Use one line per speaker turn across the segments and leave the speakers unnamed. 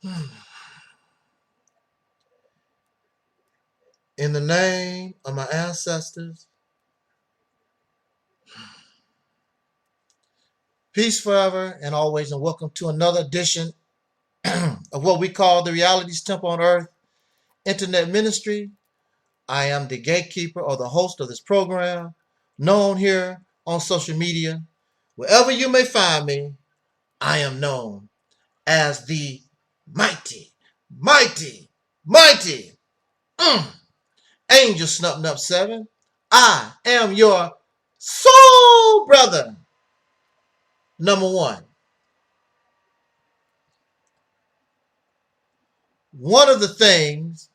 In the name of my ancestors, peace forever and always, and welcome to another edition of what we call the Reality's Temple on Earth Internet Ministry. I am the gatekeeper or the host of this program, known here on social media. Wherever you may find me, I am known as the mighty Angel Snup 7. I am your soul brother, number one. One of the things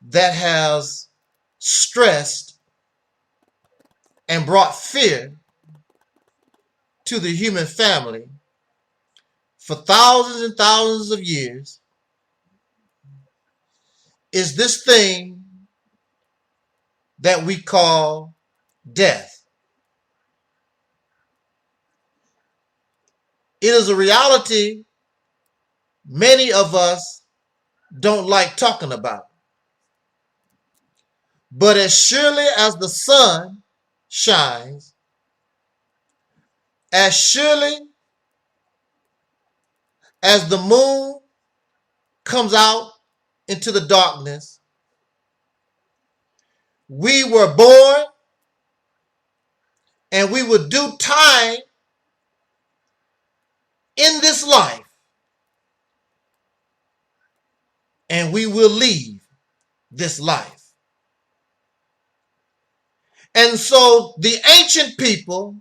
that has stressed and brought fear to the human family for thousands and thousands of years is this thing that we call death. It is a reality many of us don't like talking about. But as surely as the sun shines, as surely as the moon comes out into the darkness, we were born and we will do time in this life, and we will leave this life. And so the ancient people,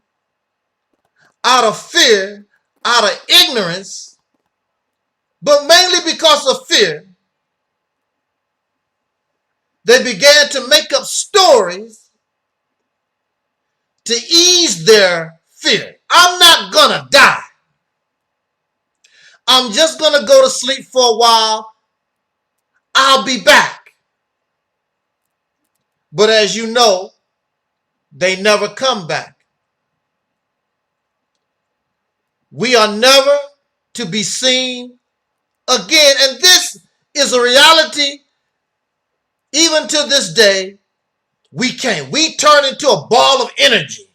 out of fear, out of ignorance, but mainly because of fear, they began to make up stories to ease their fear. I'm not gonna die. I'm just gonna go to sleep for a while. I'll be back. But as you know, they never come back. We are never to be seen again. And this is a reality. Even to this day, we can't. We turn into a ball of energy.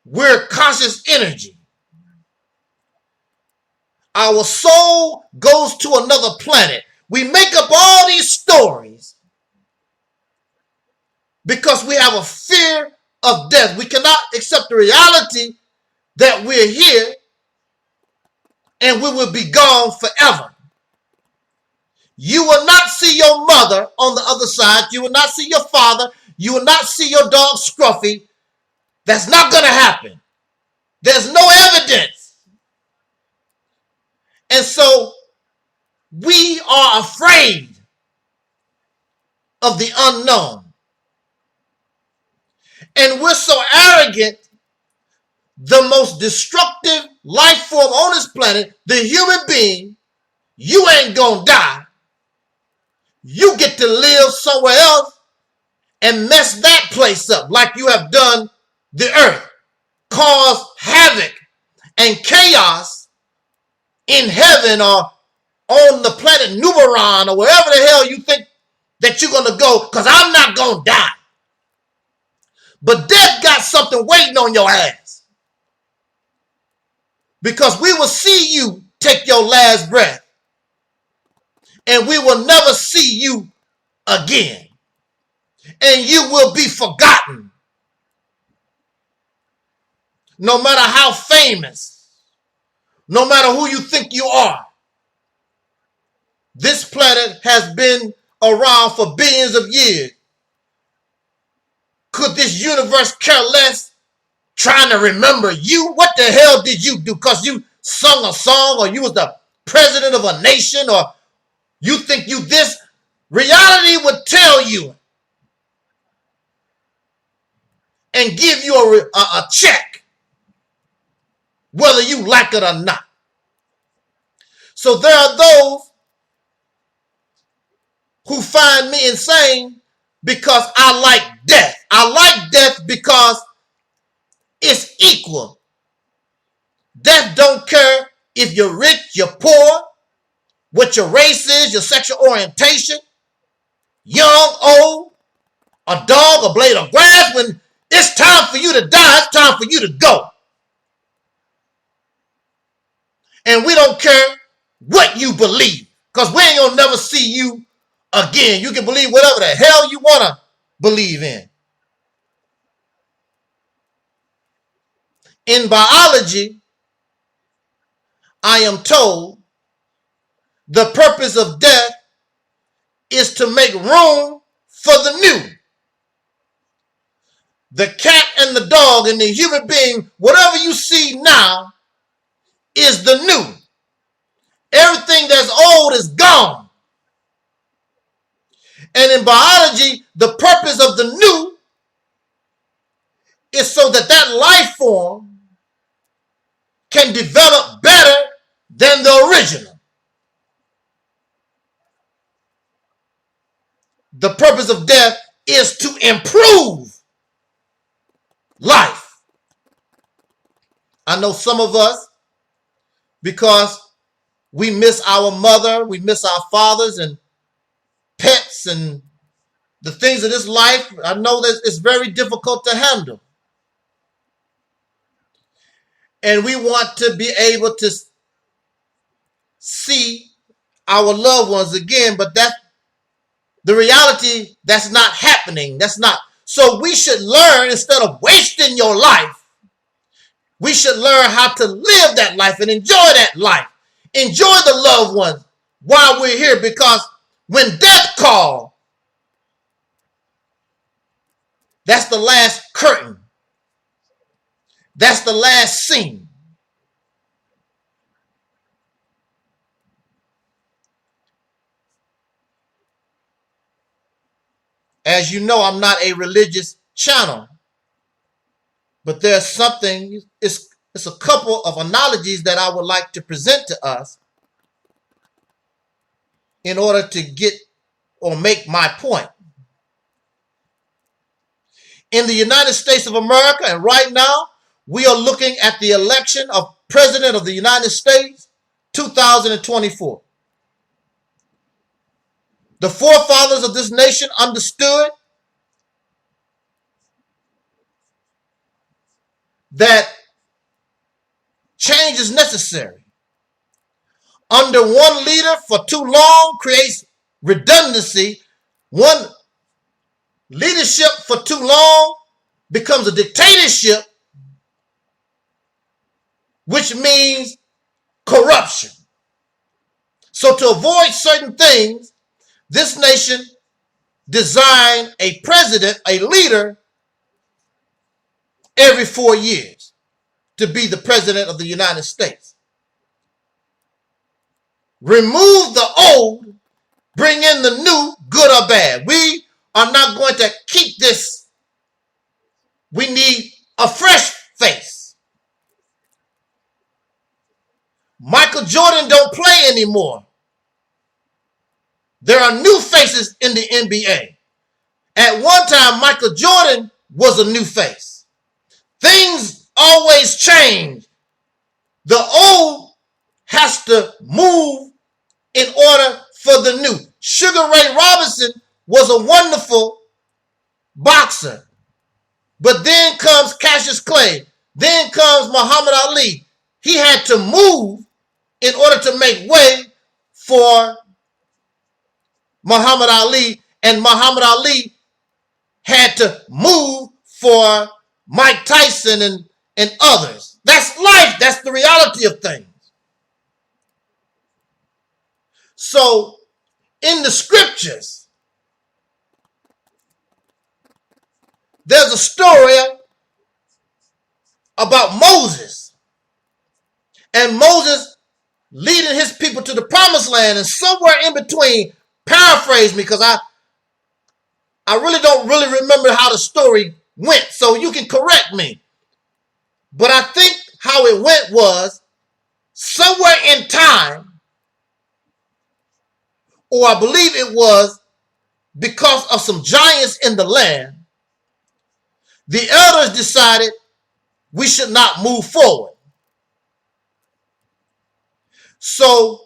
We're conscious energy. Our soul goes to another planet. We make up all these stories because we have a fear of death. We cannot accept the reality that we're here and we will be gone forever. You will not see your mother on the other side. You will not see your father. You will not see your dog Scruffy. That's not going to happen. There's no evidence. And so we are afraid of the unknown. And we're so arrogant, the most destructive life form on this planet, the human being, you ain't gonna die. You get to live somewhere else and mess that place up like you have done the earth. Cause havoc and chaos in heaven or on the planet Numeron or wherever the hell you think that you're gonna go, because I'm not gonna die. But death got something waiting on your ass. Because we will see you take your last breath. And we will never see you again. And you will be forgotten. No matter how famous, no matter who you think you are. This planet has been around for billions of years. Could this universe care less trying to remember you? What the hell did you do? Because you sung a song or you was the president of a nation or you think you this? Reality would tell you and give you a check whether you like it or not. So there are those who find me insane because I like death. I like death because it's equal Death don't care if you're rich, you're poor, what your race is, your sexual orientation, young, old, a dog, a blade of grass. When it's time for you to die, it's time for you to go. And we don't care what you believe, because we ain't gonna never see you again. You can believe whatever the hell you want to believe in. In biology, I am told the purpose of death is to make room for the new. The cat and the dog and the human being, whatever you see now, is the new. Everything that's old is gone. And in biology, the purpose of the new is so that that life form can develop better than the original. The purpose of death is to improve life. I know some of us, because we miss our mother, we miss our fathers and pets and the things of this life, I know that it's very difficult to handle. And we want to be able to see our loved ones again, but that's the reality. That's not happening. That's not. So we should learn, instead of wasting your life, we should learn how to live that life and enjoy that life. Enjoy the loved ones while we're here, because when death calls, that's the last curtain. That's the last scene. As you know, I'm not a religious channel, but there's something, it's a couple of analogies that I would like to present to us in order to get or make my point. In the United States of America, and right now, we are looking at the election of President of the United States, 2024. The forefathers of this nation understood that change is necessary. Under one leader for too long creates redundancy. One leadership for too long becomes a dictatorship, which means corruption. So to avoid certain things, this nation designed a president, a leader, every 4 years to be the president of the United States. Remove the old, bring in the new, good or bad. We are not going to keep this. We need a fresh face. Michael Jordan don't play anymore. There are new faces in the NBA. At one time, Michael Jordan was a new face. Things always change. The old has to move in order for the new. Sugar Ray Robinson was a wonderful boxer. But then comes Cassius Clay. Then comes Muhammad Ali. He had to move in order to make way for Muhammad Ali, and Muhammad Ali had to move for Mike Tyson and others. That's life. That's the reality of things. So in the scriptures, there's a story about Moses. And Moses leading his people to the promised land, and somewhere in between, paraphrase me because I really don't remember how the story went, so you can correct me. But I think how it went was, somewhere in time, or I believe it was because of some giants in the land, the elders decided we should not move forward. So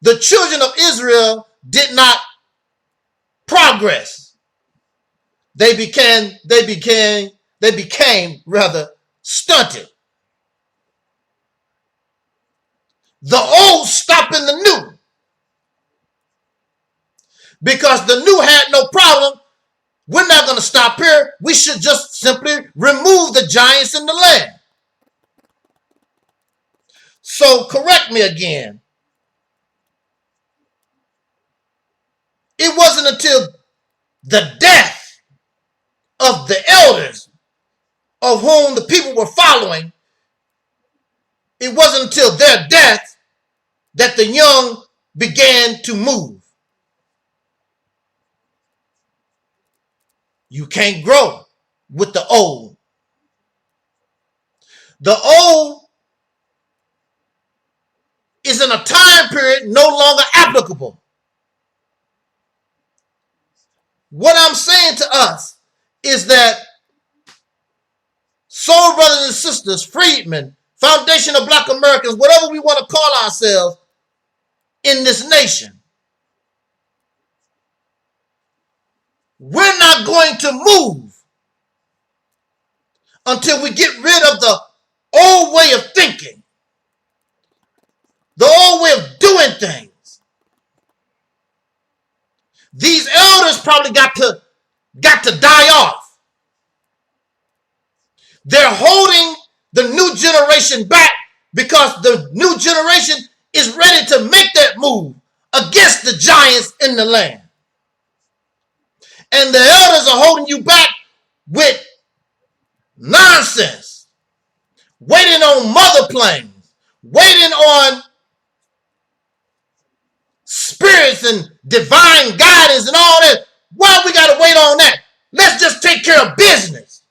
the children of Israel did not progress. They became rather stunted. The old stopping the new. Because the new had no problem. We're not going to stop here. We should just simply remove the giants in the land. So correct me again. It wasn't until the death of the elders of whom the people were following, it wasn't until their death that the young began to move. You can't grow with the old. The old is in a time period no longer applicable. What I'm saying to us is that soul brothers and sisters, freedmen, Foundation of Black Americans, whatever we want to call ourselves in this nation, we're not going to move until we get rid of the old way of thinking, the old way of doing things. These elders probably got to die off. They're holding the new generation back because the new generation is ready to make that move against the giants in the land. And the elders are holding you back with nonsense, waiting on mother planes, waiting on spirits and divine guidance and all that. Why we got to wait on that? Let's just take care of business.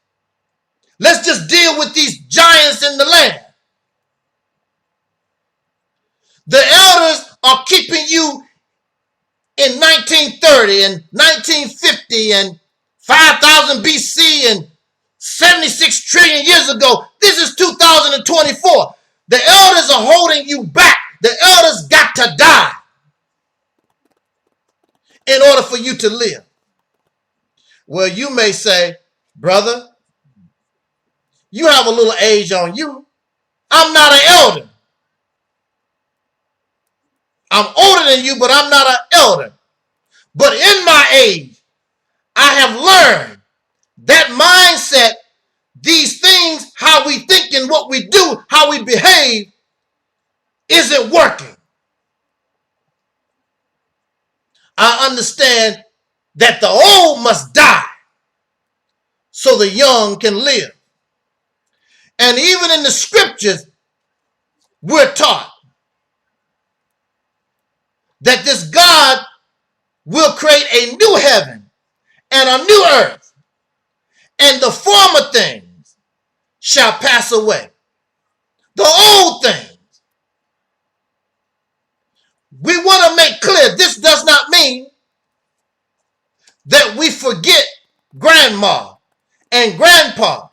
Let's just deal with these giants in the land. The elders are keeping you in 1930 and 1950 and 5000 BC and 76 trillion years ago. This is 2024. The elders are holding you back. The elders got to die in order for you to live. Well, you may say, brother, you have a little age on you. I'm not an elder. I'm older than you, but I'm not an elder. But in my age, I have learned that mindset, these things, how we think and what we do, how we behave, isn't working. I understand that the old must die so the young can live. And even in the scriptures, we're taught that this God will create a new heaven and a new earth, and the former things shall pass away. The old things. We want to make clear this does not mean that we forget grandma and grandpa,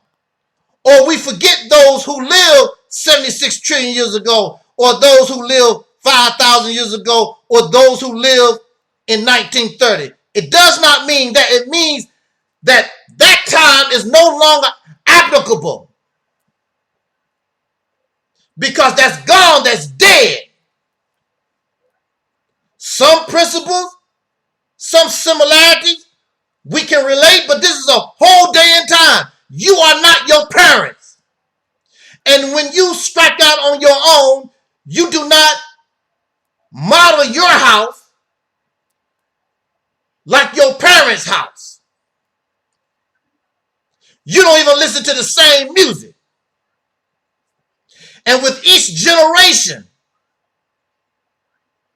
or we forget those who lived 76 trillion years ago, or those who lived 5,000 years ago, or those who lived in 1930. It does not mean that. It means that that time is no longer applicable, because that's gone, that's dead. Some principles, some similarities we can relate, but this is a whole day in time. You are not your parents. And when you strike out on your own, you do not model your house like your parents' house. You don't even listen to the same music. And with each generation,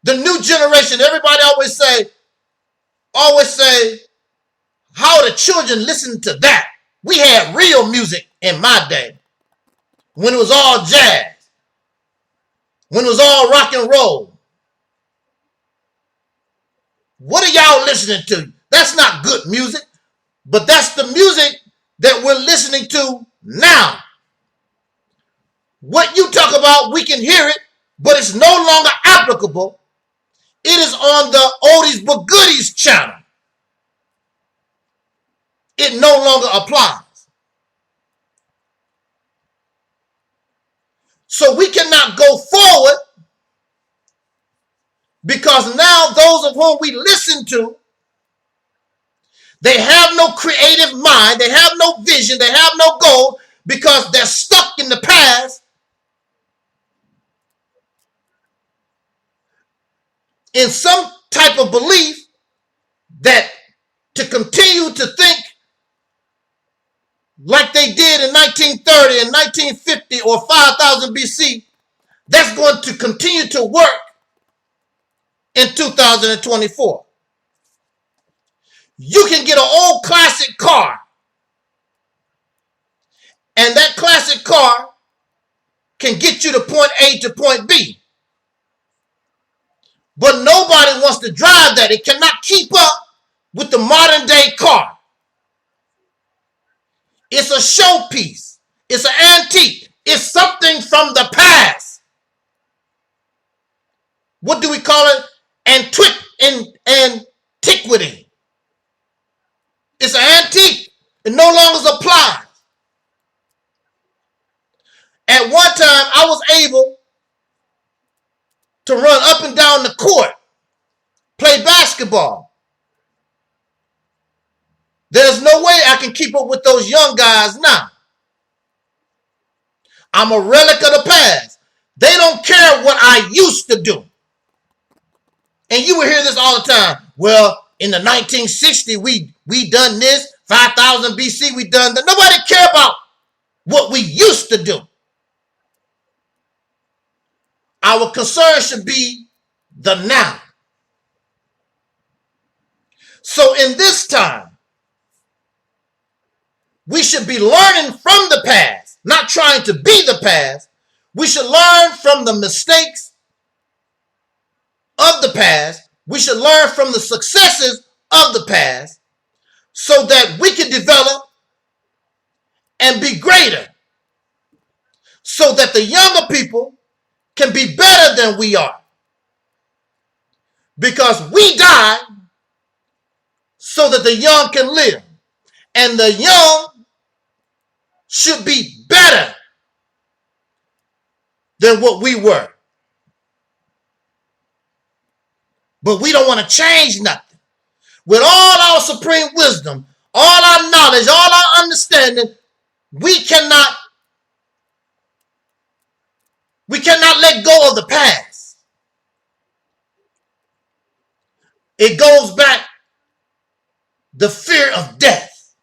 the new generation, everybody always say, how the children listen to that. We had real music in my day, when it was all jazz, when it was all rock and roll. What are y'all listening to? That's not good music, but that's the music that we're listening to now. What you talk about, we can hear it, but it's no longer applicable. It is on the Oldies but Goodies channel. It no longer applies. So we cannot go forward because now those of whom we listen to, they have no creative mind, they have no vision, they have no goal because they're stuck in the past in some type of belief that to continue to think like they did in 1930 and 1950 or 5000 BC, that's going to continue to work in 2024. You can get an old classic car, and that classic car can get you to point A to point B. But nobody wants to drive that. It cannot keep up with the modern day car. It's a showpiece. It's an antique. It's something from the past. What do we call it? Antiquity. It's an antique. It no longer applies. At one time, I was able to run up and down the court, play basketball. There's no way I can keep up with those young guys now. I'm a relic of the past. They don't care what I used to do. And you will hear this all the time. Well, in the 1960s, we done this. 5000 BC, we done that. Nobody care about what we used to do. Our concern should be the now. So in this time, we should be learning from the past, not trying to be the past. We should learn from the mistakes of the past. We should learn from the successes of the past so that we can develop and be greater, so that the younger people can be better than we are. Because we died so that the young can live. And the young should be better than what we were. But we don't want to change nothing. With all our supreme wisdom, all our knowledge, all our understanding, we cannot let go of the past. It goes back the fear of death,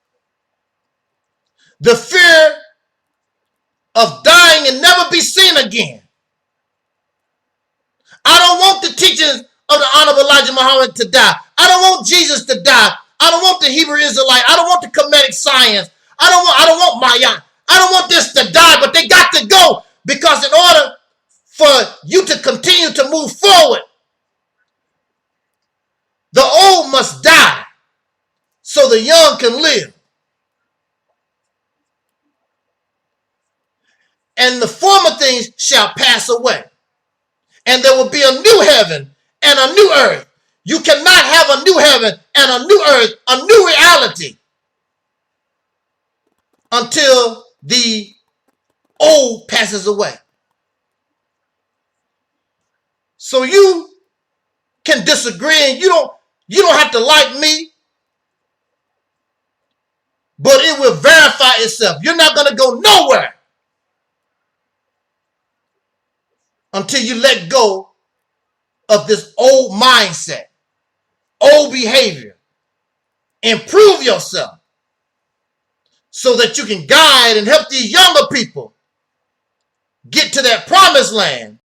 the fear of dying and never be seen again. I don't want the teachings of the Honorable Elijah Muhammad to die. I don't want Jesus to die. I don't want the Hebrew Israelite. I don't want the Kemetic science. I don't want Maya. I don't want this to die, but they got to go, because in order for you to continue to move forward, the old must die so the young can live. And the former things shall pass away, and there will be a new heaven and a new earth. You cannot have a new heaven and a new earth, a new reality, until the old passes away. So you can disagree, and you don't have to like me, but it will verify itself. You're not going to go nowhere until you let go of this old mindset, old behavior. Improve yourself so that you can guide and help these younger people get to that promised land